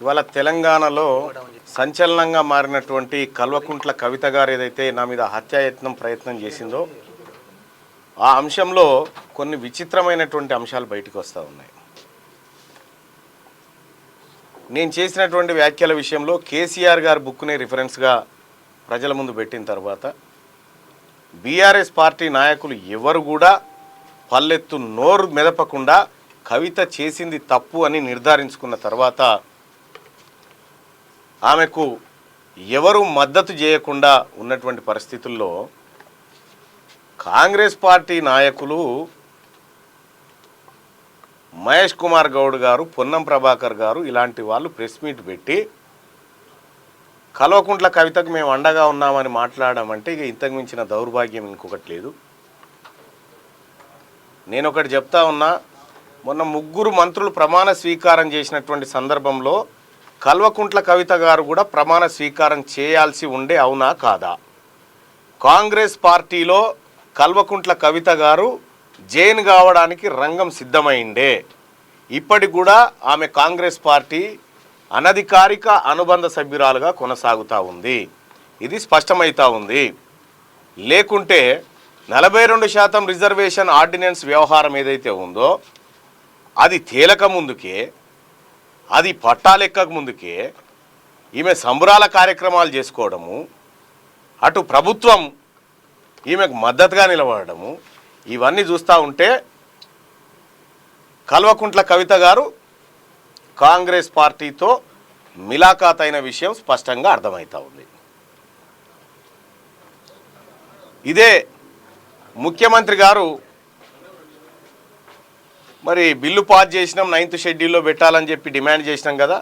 ఇవాళ తెలంగాణలో సంచలనంగా మారినటువంటి కల్వకుంట్ల కవిత గారు ఏదైతే నా మీద హత్యాయత్నం ప్రయత్నం చేసిందో ఆ అంశంలో కొన్ని విచిత్రమైనటువంటి అంశాలు బయటకు వస్తూ ఉన్నాయి. నేను చేసినటువంటి వ్యాఖ్యల విషయంలో కేసీఆర్ గారి బుక్ని రిఫరెన్స్గా ప్రజల ముందు పెట్టిన తర్వాత బీఆర్ఎస్ పార్టీ నాయకులు ఎవరు కూడా పల్లెత్తు నోరు మెదపకుండా కవిత చేసింది తప్పు అని నిర్ధారించుకున్న తర్వాత ఆమెకు ఎవరు మద్దతు చేయకుండా ఉన్నటువంటి పరిస్థితుల్లో కాంగ్రెస్ పార్టీ నాయకులు మహేష్ కుమార్ గౌడ్ గారు, పొన్నం ప్రభాకర్ గారు ఇలాంటి వాళ్ళు ప్రెస్ మీట్ పెట్టి కల్వకుంట్ల కవితకు మేము అండగా ఉన్నామని మాట్లాడడం అంటే ఇక ఇంతకు మించిన దౌర్భాగ్యం ఇంకొకటి లేదు. నేను ఒకటి చెప్తా ఉన్నా, మొన్న 3 మంత్రులు ప్రమాణ స్వీకారం చేసినటువంటి సందర్భంలో కల్వకుంట్ల కవిత గారు కూడా ప్రమాణ స్వీకారం చేయాల్సి ఉండే, అవునా కాదా? కాంగ్రెస్ పార్టీలో కల్వకుంట్ల కవిత గారు జైన్ కావడానికి రంగం సిద్ధమైండే. ఇప్పటికి కూడా ఆమె కాంగ్రెస్ పార్టీ అనధికారిక అనుబంధ సభ్యురాలుగా కొనసాగుతూ ఉంది. ఇది స్పష్టమవుతూ ఉంది. లేకుంటే 42% రిజర్వేషన్ ఆర్డినెన్స్ వ్యవహారం ఏదైతే ఉందో అది తేలక ముందుకే, అది పట్టాలెక్కక ముందుకే ఈమె సంబరాల కార్యక్రమాలు చేసుకోవడము, అటు ప్రభుత్వం ఈమెకు మద్దతుగా నిలబడము, ఇవన్నీ చూస్తూ ఉంటే కల్వకుంట్ల కవిత గారు కాంగ్రెస్ పార్టీతో మిలాఖాత్ అయిన విషయం స్పష్టంగా అర్థమవుతూ ఉంది. ఇదే ముఖ్యమంత్రి గారు మరి బిల్లు పాస్ చేసినాం, 9th షెడ్యూల్లో పెట్టాలని చెప్పి డిమాండ్ చేసినాం కదా,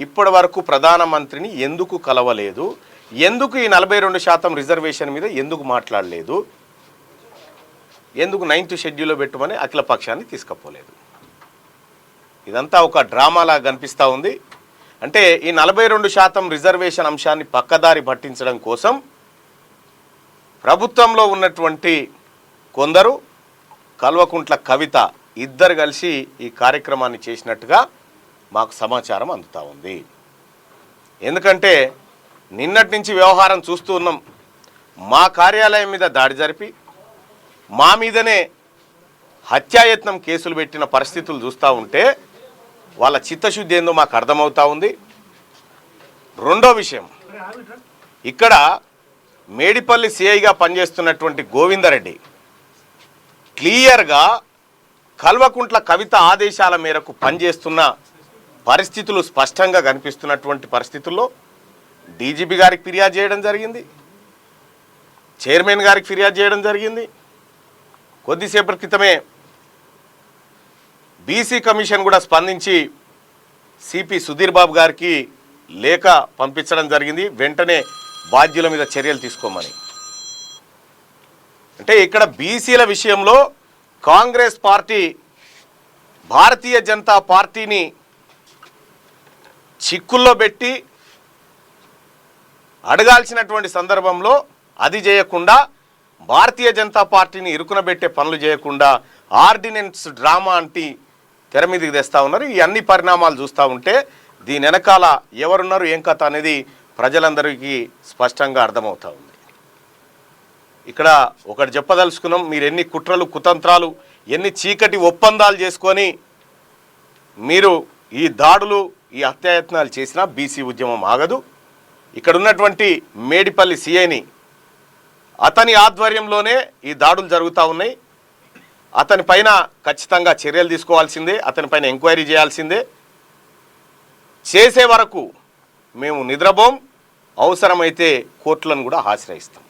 ఇప్పటి వరకు ప్రధానమంత్రిని ఎందుకు కలవలేదు? ఎందుకు ఈ 42% రిజర్వేషన్ మీద ఎందుకు మాట్లాడలేదు? ఎందుకు 9th షెడ్యూల్లో పెట్టమని అఖిల పక్షాన్ని తీసుకుపోలేదు? ఇదంతా ఒక డ్రామాలా కనిపిస్తూ ఉంది. అంటే ఈ 42% రిజర్వేషన్ అంశాన్ని పక్కదారి పట్టించడం కోసం ప్రభుత్వంలో ఉన్నటువంటి కొందరు కల్వకుంట్ల కవిత ఇద్దరు కలిసి ఈ కార్యక్రమాన్ని చేసినట్టుగా మాకు సమాచారం అందుతూ ఉంది. ఎందుకంటే నిన్నటి నుంచి వ్యవహారం చూస్తూ ఉన్నాం. మా కార్యాలయం మీద దాడి జరిపి మా మీదనే హత్యాయత్నం కేసులు పెట్టిన పరిస్థితులు చూస్తూ ఉంటే వాళ్ళ చిత్తశుద్ధి ఏందో మాకు అర్థమవుతూ ఉంది. రెండో విషయం, ఇక్కడ మేడిపల్లి సిఐగా పనిచేస్తున్నటువంటి గోవిందరెడ్డి క్లియర్గా కల్వకుంట్ల కవిత ఆదేశాల మేరకు పనిచేస్తున్న పరిస్థితులు స్పష్టంగా కనిపిస్తున్నటువంటి పరిస్థితుల్లో డీజీపీ గారికి ఫిర్యాదు చేయడం జరిగింది, చైర్మన్ గారికి ఫిర్యాదు చేయడం జరిగింది. కొద్దిసేపటి క్రితమే బీసీ కమిషన్ కూడా స్పందించి సిపి సుధీర్ బాబు గారికి లేఖ పంపించడం జరిగింది, వెంటనే బాధ్యుల మీద చర్యలు తీసుకోమని. అంటే ఇక్కడ బీసీల విషయంలో కాంగ్రెస్ పార్టీ భారతీయ జనతా పార్టీని చిక్కుల్లో పెట్టి అడగాల్సినటువంటి సందర్భంలో అది చేయకుండా, భారతీయ జనతా పార్టీని ఇరుకునబెట్టే పనులు చేయకుండా ఆర్డినెన్స్ డ్రామా అంటే తెర మీదకి తెస్తూ ఉన్నారు. ఈ అన్ని పరిణామాలు చూస్తూ ఉంటే దీని వెనకాల ఎవరున్నారు, ఏం కథ అనేది ప్రజలందరికీ స్పష్టంగా అర్థమవుతూ ఉంది. ఇక్కడ ఒకటి చెప్పదలుచుకున్నాం, మీరు ఎన్ని కుట్రలు కుతంత్రాలు, ఎన్ని చీకటి ఒప్పందాలు చేసుకొని మీరు ఈ దాడులు ఈ హత్యాయత్నాలు చేసినా బీసీ ఉద్యమం ఆగదు. ఇక్కడ ఉన్నటువంటి మేడిపల్లి సిఐని అతని ఆధ్వర్యంలోనే ఈ దాడులు జరుగుతూ ఉన్నాయి. అతని పైన ఖచ్చితంగా చర్యలు తీసుకోవాల్సిందే, అతని పైన ఎంక్వైరీ చేయాల్సిందే. చేసే వరకు మేము నిద్రపోం, అవసరమైతే కోర్టులను కూడా ఆశ్రయిస్తాం.